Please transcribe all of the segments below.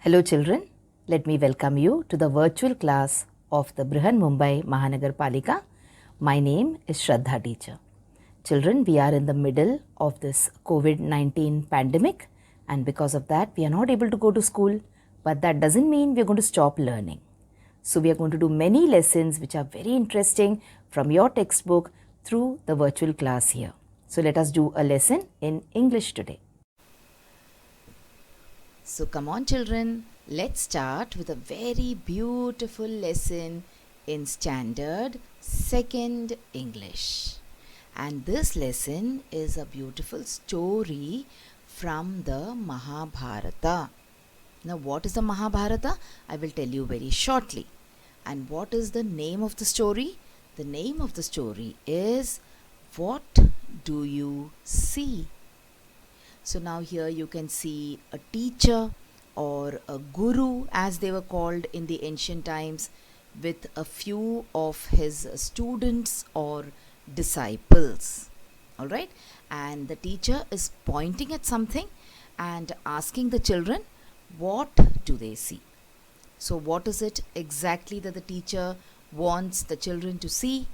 Hello children, let me welcome you to the virtual class of the Brihan Mumbai Mahanagar Palika. My name is Shraddha teacher. Children, we are in the middle of this COVID-19 pandemic, and because of that we are not able to go to school, but that doesn't mean we are going to stop learning. So we are going to do many lessons which are very interesting from your textbook through the virtual class here. So let us do a lesson in English today. So come on children, let's start with a very beautiful lesson in Standard 2nd English. And this lesson is a beautiful story from the Mahabharata. Now what is the Mahabharata? I will tell you very shortly. And what is the name of the story? The name of the story is What Do You See? So now here you can see a teacher or a guru, as they were called in the ancient times, with a few of his students or disciples. Alright, and the teacher is pointing at something and asking the children, what do they see? So what is it exactly that the teacher wants the children to see,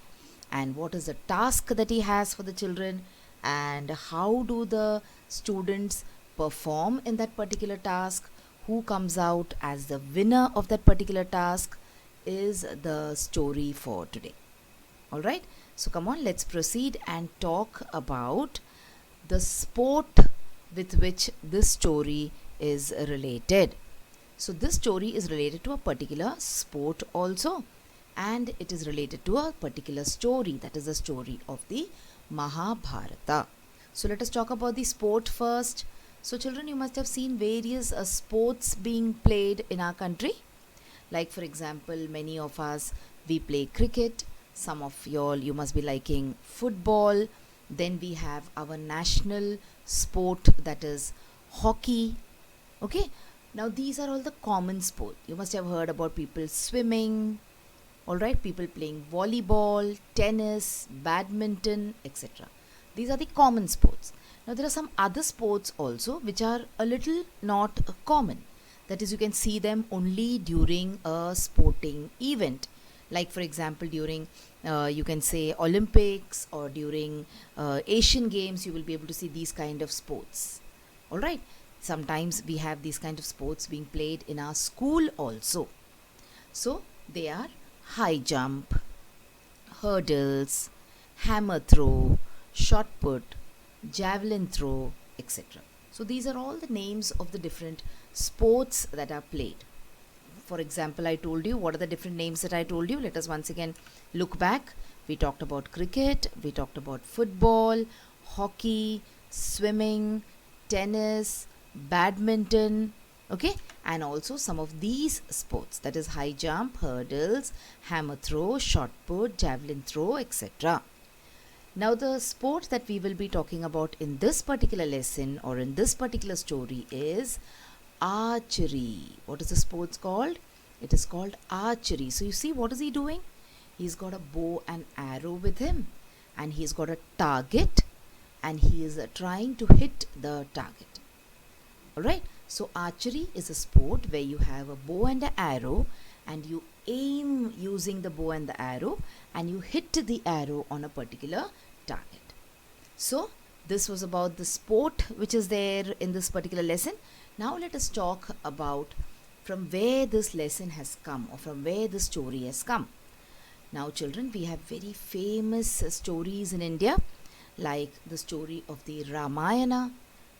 and what is the task that he has for the children, and how do the students perform in that particular task? Who comes out as the winner of that particular task is the story for today. Alright, so come on, let's proceed and talk about the sport with which this story is related. So this story is related to a particular sport also, and it is related to a particular story, that is the story of the Mahabharata. So let us talk about the sport first. So children, you must have seen various sports being played in our country. Like for example, many of us, we play cricket. Some of you must be liking football. Then we have our national sport, that is hockey. Okay, now these are all the common sports. You must have heard about people swimming, alright, people playing volleyball, tennis, badminton, etc. These are the common sports. Now there are some other sports also which are a little not common. That is, you can see them only during a sporting event. Like for example, during you can say Olympics, or during Asian Games, you will be able to see these kind of sports. Alright, sometimes we have these kind of sports being played in our school also. So they are high jump, hurdles, hammer throw, shot put, javelin throw, etc. So these are all the names of the different sports that are played. For example, I told you, what are the different names that I told you? Let us once again look back. We talked about cricket, we talked about football, hockey, swimming, tennis, badminton, okay, and also some of these sports, that is high jump, hurdles, hammer throw, shot put, javelin throw, etc. Now the sport that we will be talking about in this particular lesson or in this particular story is archery. What is the sport called? It is called archery. So you see, what is he doing? He's got a bow and arrow with him, and he's got a target, and he is trying to hit the target. Alright, so archery is a sport where you have a bow and an arrow, and you aim using the bow and the arrow, and you hit the arrow on a particular target. So this was about the sport which is there in this particular lesson. Now let us talk about from where this lesson has come, or from where the story has come. Now children, we have very famous stories in India, like the story of the Ramayana,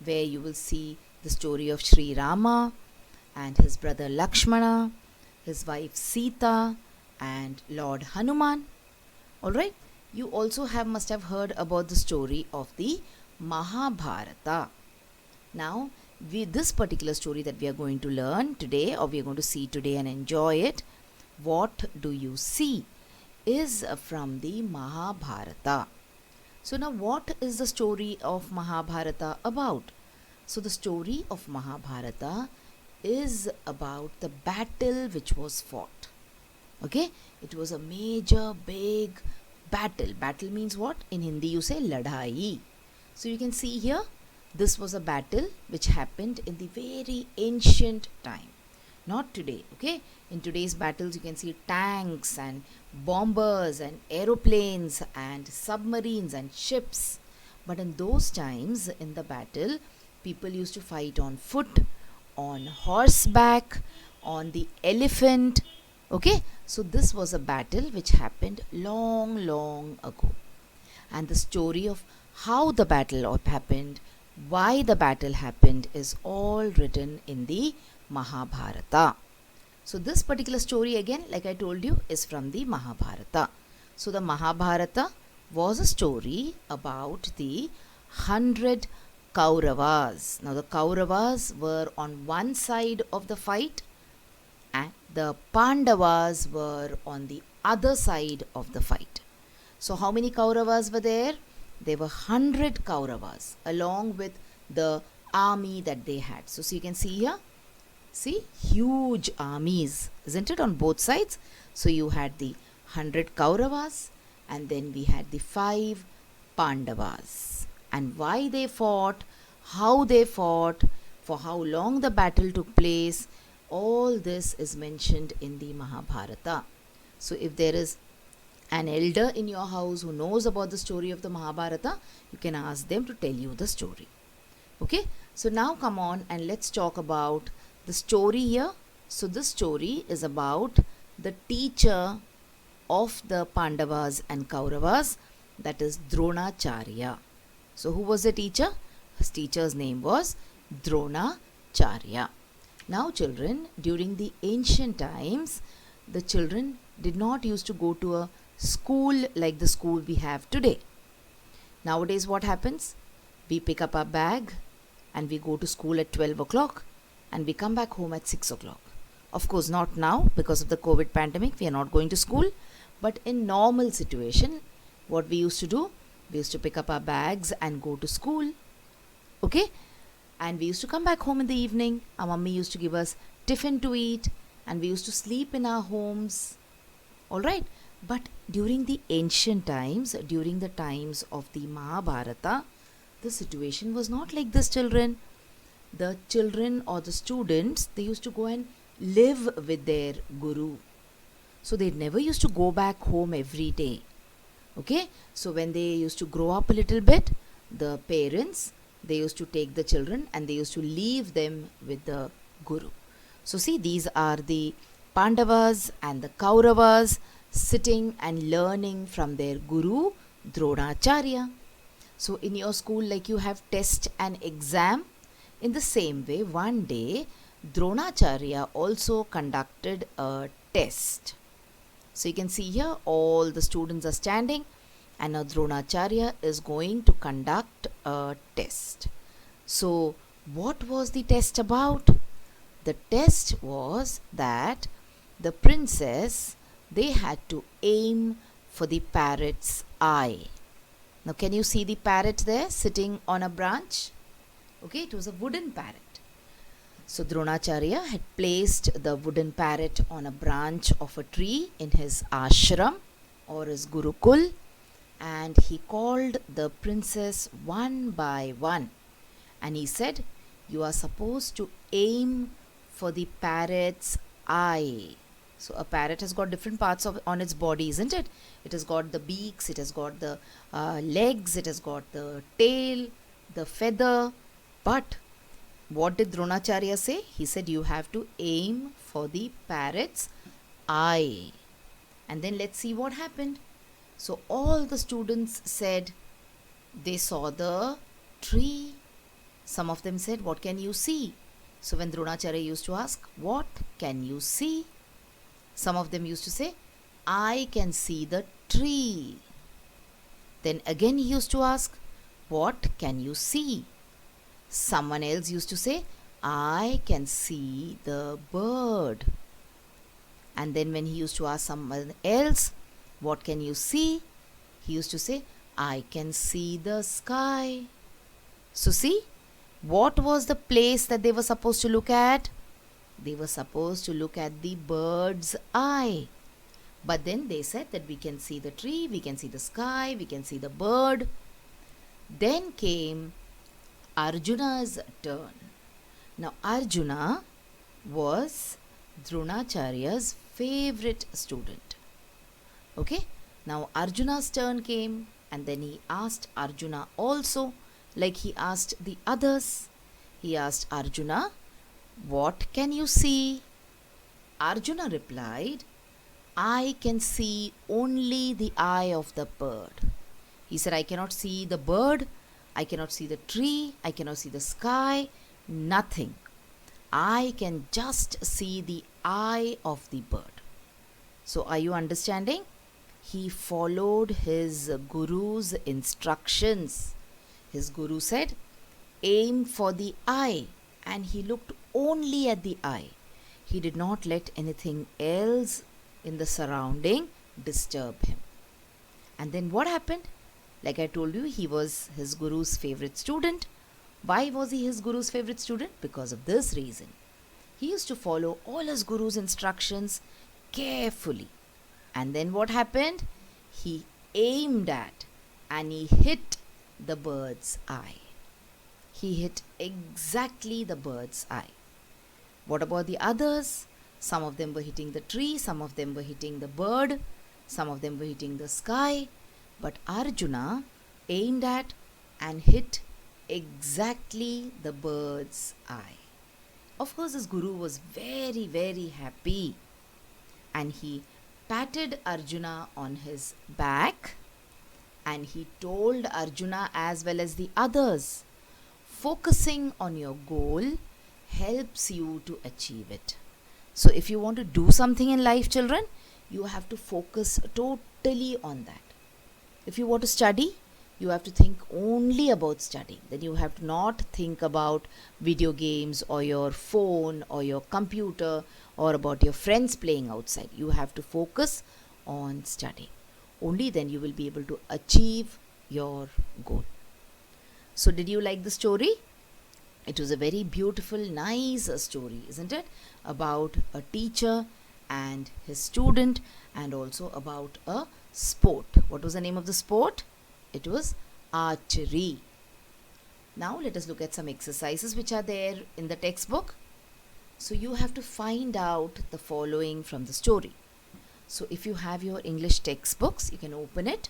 where you will see the story of Sri Rama and his brother Lakshmana, his wife Sita, and Lord Hanuman. Alright, you also must have heard about the story of the Mahabharata. Now this particular story that we are going to learn today, or we are going to see today and enjoy it, What Do You See, is from the Mahabharata. So now what is the story of Mahabharata about? So the story of Mahabharata is about the battle which was fought. Okay, it was a major big battle. Battle means what? In Hindi you say ladhai. So you can see here, this was a battle which happened in the very ancient time. not today. Okay, in today's battles you can see tanks and bombers and aeroplanes and submarines and ships, but in those times in the battle people used to fight on foot, on horseback, on the elephant. Okay, so this was a battle which happened long ago, and the story of how the battle happened, why the battle happened, is all written in the Mahabharata. So this particular story, again, like I told you, is from the Mahabharata. So the Mahabharata was a story about the 100 Kauravas. Now the Kauravas were on one side of the fight and the Pandavas were on the other side of the fight. So how many Kauravas were there? There were 100 Kauravas along with the army that they had. So you can see here, see, huge armies, isn't it, on both sides? So you had the 100 Kauravas and then we had the 5 Pandavas. And why they fought, how they fought, for how long the battle took place, all this is mentioned in the Mahabharata. So if there is an elder in your house who knows about the story of the Mahabharata, you can ask them to tell you the story. Okay, so now come on and let's talk about the story here. So this story is about the teacher of the Pandavas and Kauravas, that is Dronacharya. So who was the teacher? His teacher's name was Dronacharya. Now children, during the ancient times, the children did not used to go to a school like the school we have today. Nowadays what happens? We pick up our bag and we go to school at 12 o'clock and we come back home at 6 o'clock. Of course not now because of the COVID pandemic, we are not going to school. But in normal situation, what we used to do? We used to pick up our bags and go to school. Okay? And we used to come back home in the evening. Our mummy used to give us tiffin to eat and we used to sleep in our homes. Alright? But during the ancient times, during the times of the Mahabharata, the situation was not like this, children. The children or the students, they used to go and live with their guru. So they never used to go back home every day. Okay? So when they used to grow up a little bit, the parents, they used to take the children and they used to leave them with the guru. So see, these are the Pandavas and the Kauravas sitting and learning from their guru Dronacharya. So in your school, like you have test and exam, in the same way one day Dronacharya also conducted a test. So you can see here all the students are standing and now Dronacharya is going to conduct a test. So what was the test about? The test was that the princess, they had to aim for the parrot's eye. Now can you see the parrot there sitting on a branch? Okay, it was a wooden parrot. So Dronacharya had placed the wooden parrot on a branch of a tree in his ashram or his gurukul, and he called the princess one by one and he said, you are supposed to aim for the parrot's eye. So a parrot has got different parts on its body, isn't it? It has got the beaks, it has got the legs, it has got the tail, the feather. But what did Dronacharya say? He said you have to aim for the parrot's eye. And then let's see what happened. So all the students said they saw the tree. Some of them said, what can you see? So when Dronacharya used to ask, what can you see? Some of them used to say, I can see the tree. Then again he used to ask, what can you see? Someone else used to say, I can see the bird. And then when he used to ask someone else, what can you see? He used to say, I can see the sky. So see, what was the place that they were supposed to look at? They were supposed to look at the bird's eye. But then they said that we can see the tree, we can see the sky, we can see the bird. Then came Arjuna's turn. Now Arjuna was Dronacharya's favorite student. Okay, now Arjuna's turn came, and then he asked Arjuna also, like he asked the others. He asked Arjuna, "What can you see?" Arjuna replied, "I can see only the eye of the bird." He said, "I cannot see the bird, I cannot see the tree, I cannot see the sky, nothing. I can just see the eye of the bird." So, are you understanding? He followed his guru's instructions. His guru said, "Aim for the eye," and he looked only at the eye. He did not let anything else in the surrounding disturb him. And then what happened? Like I told you, he was his guru's favorite student. Why was he his guru's favorite student? Because of this reason. He used to follow all his guru's instructions carefully. And then what happened? He aimed at and he hit the bird's eye. He hit exactly the bird's eye. What about the others? Some of them were hitting the tree, some of them were hitting the bird, some of them were hitting the sky. But Arjuna aimed at and hit exactly the bird's eye. Of course, his guru was very, very happy, and he patted Arjuna on his back and he told Arjuna as well as the others, focusing on your goal helps you to achieve it. So if you want to do something in life, children, you have to focus totally on that. If you want to study, you have to think only about studying. Then you have to not think about video games or your phone or your computer or about your friends playing outside. You have to focus on studying. Only then you will be able to achieve your goal. So did you like the story? It was a very beautiful, nice story, isn't it? About a teacher and his student, and also about a sport. What was the name of the sport? It was archery. Now let us look at some exercises which are there in the textbook. So you have to find out the following from the story. So if you have your English textbooks, you can open it.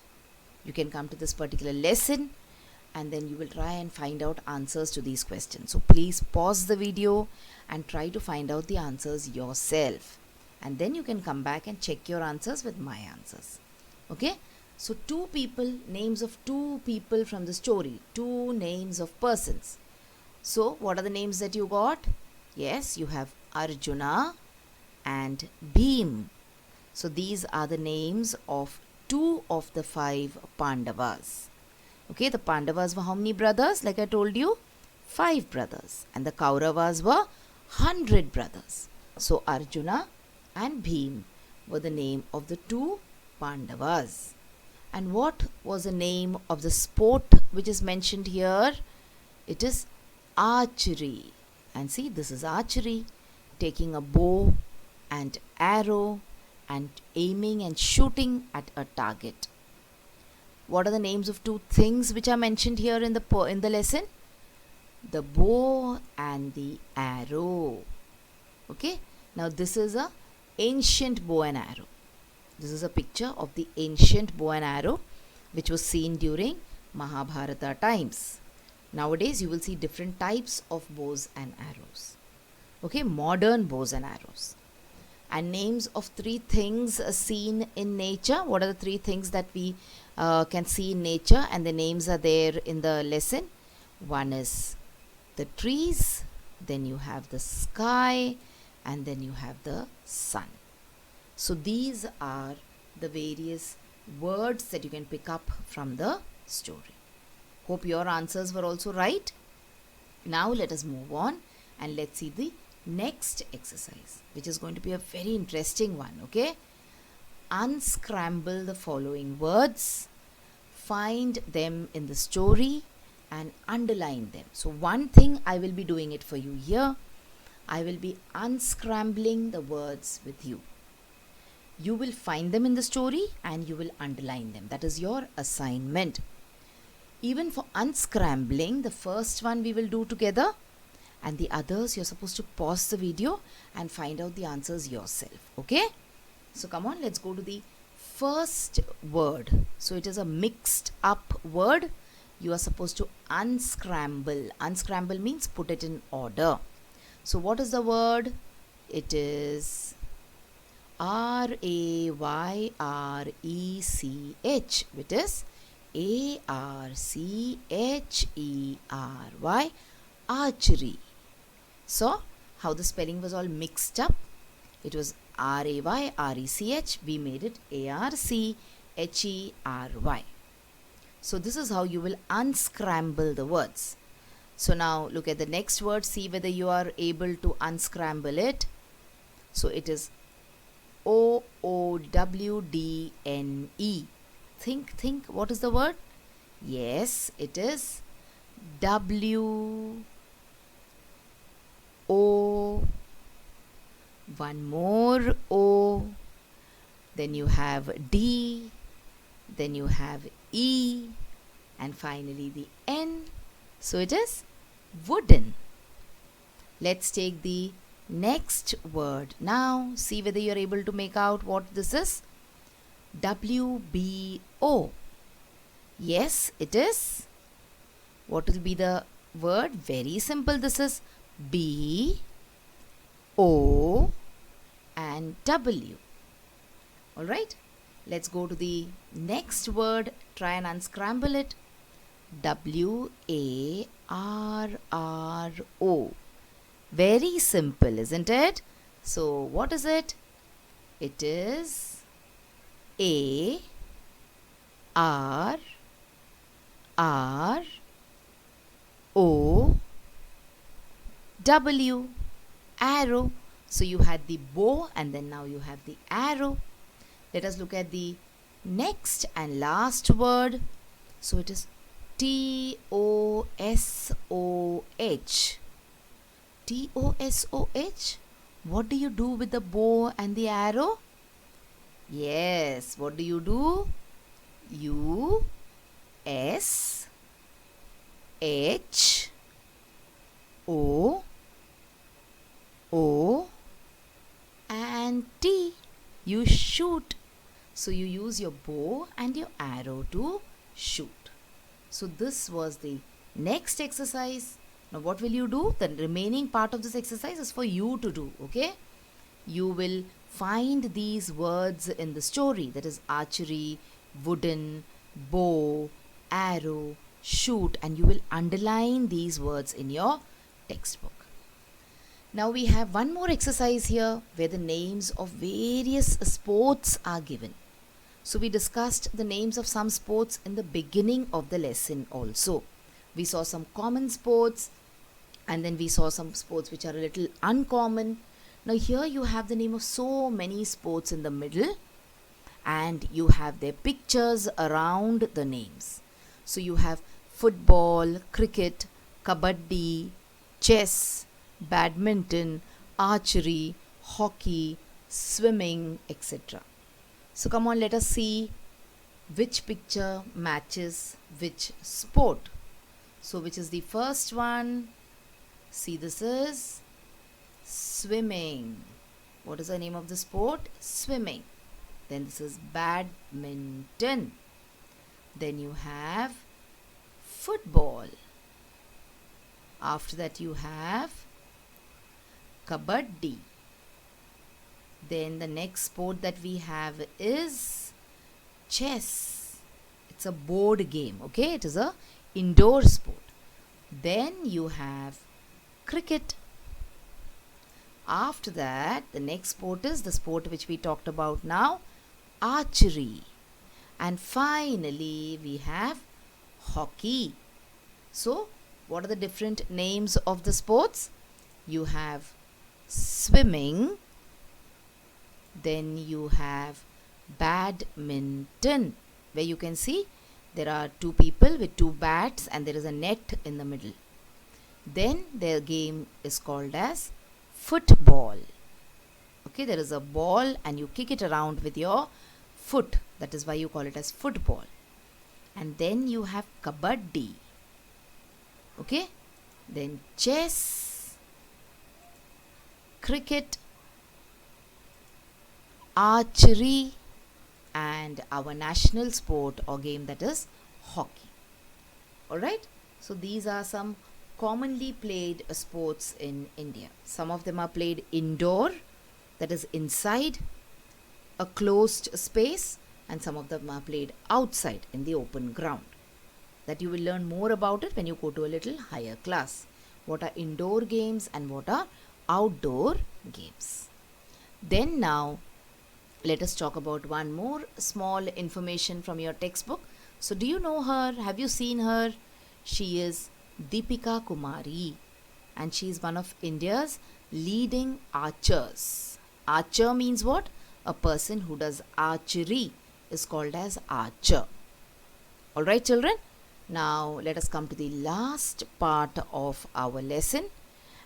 You can come to this particular lesson and then you will try and find out answers to these questions. So please pause the video and try to find out the answers yourself. And then you can come back and check your answers with my answers. Okay? So names of two people from the story, two names of persons. So what are the names that you got? Yes, you have Arjuna and Bhim. So these are the names of two of the 5 Pandavas. Okay, the Pandavas were how many brothers? Like I told you, 5 brothers. And the Kauravas were 100 brothers. So Arjuna and Bhim were the name of the 2 Pandavas. And what was the name of the sport which is mentioned here? It is archery. And see, this is archery, taking a bow and arrow and aiming and shooting at a target. What are the names of 2 things which are mentioned here in the lesson? The bow and the arrow. Okay, now this is a ancient bow and arrow. This is a picture of the ancient bow and arrow which was seen during Mahabharata times. Nowadays you will see different types of bows and arrows. Okay, modern bows and arrows. And names of 3 things seen in nature. What are the 3 things that we can see in nature? And the names are there in the lesson. One is the trees, then you have the sky, and then you have the sun. So these are the various words that you can pick up from the story. Hope your answers were also right. Now let us move on and let's see the next exercise, which is going to be a very interesting one. Okay, unscramble the following words, find them in the story and underline them. So one thing I will be doing it for you here. I will be unscrambling the words with you. You will find them in the story and you will underline them. That is your assignment. Even for unscrambling, the first one we will do together, and the others you're supposed to pause the video and find out the answers yourself. Okay? So come on, let's go to the first word. So it is a mixed up word. You are supposed to unscramble. Unscramble means put it in order. So what is the word? It is Rayreach, which is Archery, archery. So how the spelling was all mixed up. It was Rayreach, we made it Archery. So this is how you will unscramble the words. So now look at the next word, see whether you are able to unscramble it. So it is Oowdne. Think, what is the word? Yes, it is W O. One more O. Then you have D. Then you have E. And finally the N. So it is wooden. Let's take the next word. Now see whether you're able to make out what this is. WBO. Yes, it is. What will be the word? Very simple. This is B, O and W. Alright, let's go to the next word. Try and unscramble it. WARRO. Very simple, isn't it? So what is it? It is A R R O W. Arrow. So you had the bow and then now you have the arrow. Let us look at the next and last word. So it is TOSOH. TOSOH. What do you do with the bow and the arrow? Yes, what do you do? U S H O O and T. You shoot. So you use your bow and your arrow to shoot. So this was the next exercise. Now what will you do? The remaining part of this exercise is for you to do. Okay? You will find these words in the story, that is archery, wooden, bow, arrow, shoot, and you will underline these words in your textbook. Now we have one more exercise here where the names of various sports are given. So we discussed the names of some sports in the beginning of the lesson also. We saw some common sports and then we saw some sports which are a little uncommon. Now here you have the name of so many sports in the middle and you have their pictures around the names. So you have football, cricket, kabaddi, chess, badminton, archery, hockey, swimming, etc. So come on, let us see which picture matches which sport. So which is the first one? See, this is swimming. What is the name of the sport? Swimming. Then this is badminton. Then you have football. After that you have kabaddi. Then the next sport that we have is chess. It's a board game, okay? It is a indoor sport. Then you have cricket. After that, the next sport is the sport which we talked about now, archery. And finally, we have hockey. So, what are the different names of the sports? You have swimming. Then you have badminton, where you can see there are two people with two bats and there is a net in the middle. Then their game is called as football. Okay, there is a ball and you kick it around with your foot. That is why you call it as football. And then you have kabaddi. Okay, then chess, cricket, archery, and our national sport or game, that is hockey. Alright, so these are some commonly played sports in India. Some of them are played indoor, that is inside a closed space, and some of them are played outside in the open ground. That you will learn more about it when you go to a little higher class. What are indoor games and what are outdoor games? Then now let us talk about one more small information from your textbook. So do you know her? Have you seen her? She is Deepika Kumari, and she is one of India's leading archers. Archer means what? A person who does archery is called as archer. Alright children, now let us come to the last part of our lesson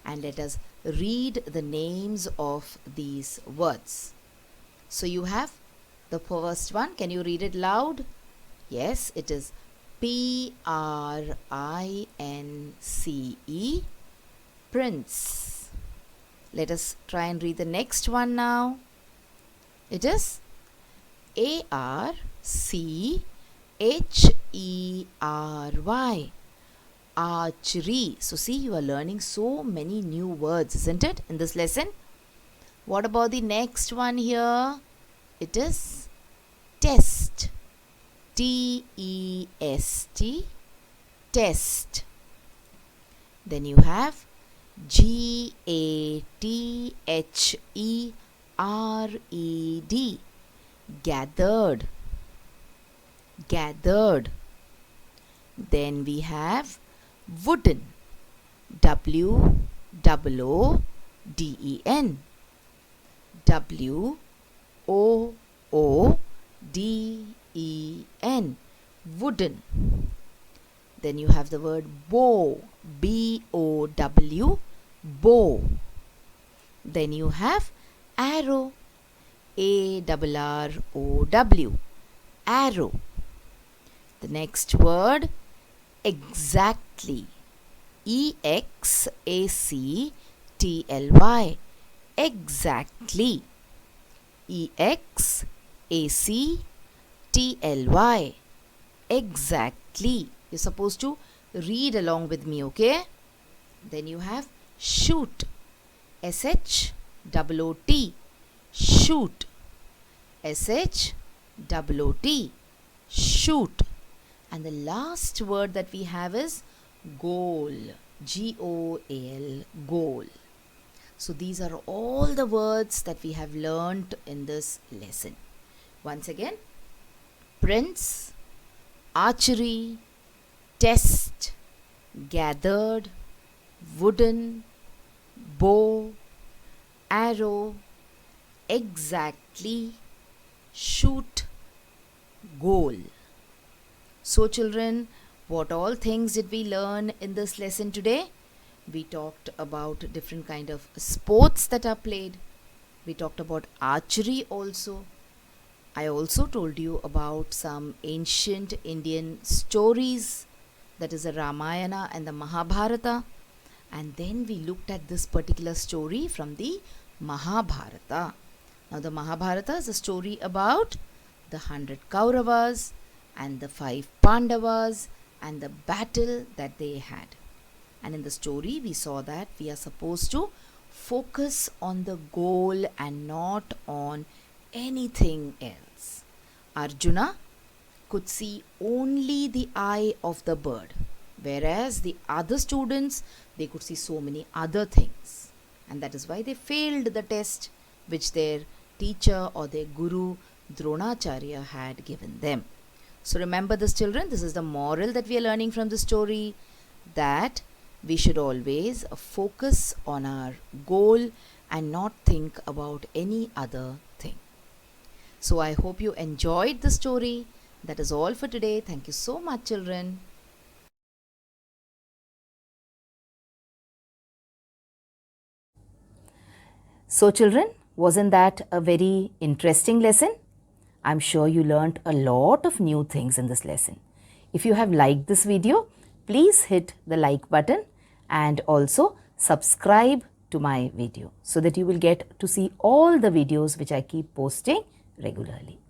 and let us read the names of these words. So you have the first one. Can you read it loud? Yes, it is Prince, Prince. Let us try and read the next one now. It is Archery, archery. So see, you are learning so many new words, isn't it, in this lesson? What about the next one here? It is test, T-E-S-T, test. Then you have G-A-T-H-E-R-E-D, gathered, gathered. Then we have wooden, W-O-O-D-E-N, W-O-O-D-E-N, wooden. Then you have the word bow, B-O-W, bow. Then you have arrow, A-R-R-O-W, arrow. The next word, exactly, E-X-A-C-T-L-Y, exactly, E-X-A-C-T-L-Y, exactly. You're supposed to read along with me, okay? Then you have shoot, S-H-O-O-T, shoot, S-H-O-O-T, shoot. And the last word that we have is goal, G-O-A-L, goal. So these are all the words that we have learnt in this lesson. Once again, prince, archery, test, gathered, wooden, bow, arrow, exactly, shoot, goal. So children, what all things did we learn in this lesson today? We talked about different kind of sports that are played. We talked about archery also. I also told you about some ancient Indian stories, that is the Ramayana and the Mahabharata. And then we looked at this particular story from the Mahabharata. Now the Mahabharata is a story about the 100 Kauravas and the 5 Pandavas and the battle that they had. And in the story we saw that we are supposed to focus on the goal and not on anything else. Arjuna could see only the eye of the bird, whereas the other students, they could see so many other things. And that is why they failed the test which their teacher or their guru Dronacharya had given them. So remember this children, this is the moral that we are learning from the story, that we should always focus on our goal and not think about any other thing. So I hope you enjoyed the story. That is all for today. Thank you so much children. So children, wasn't that a very interesting lesson? I'm sure you learnt a lot of new things in this lesson. If you have liked this video, please hit the like button and also subscribe to my video so that you will get to see all the videos which I keep posting regularly.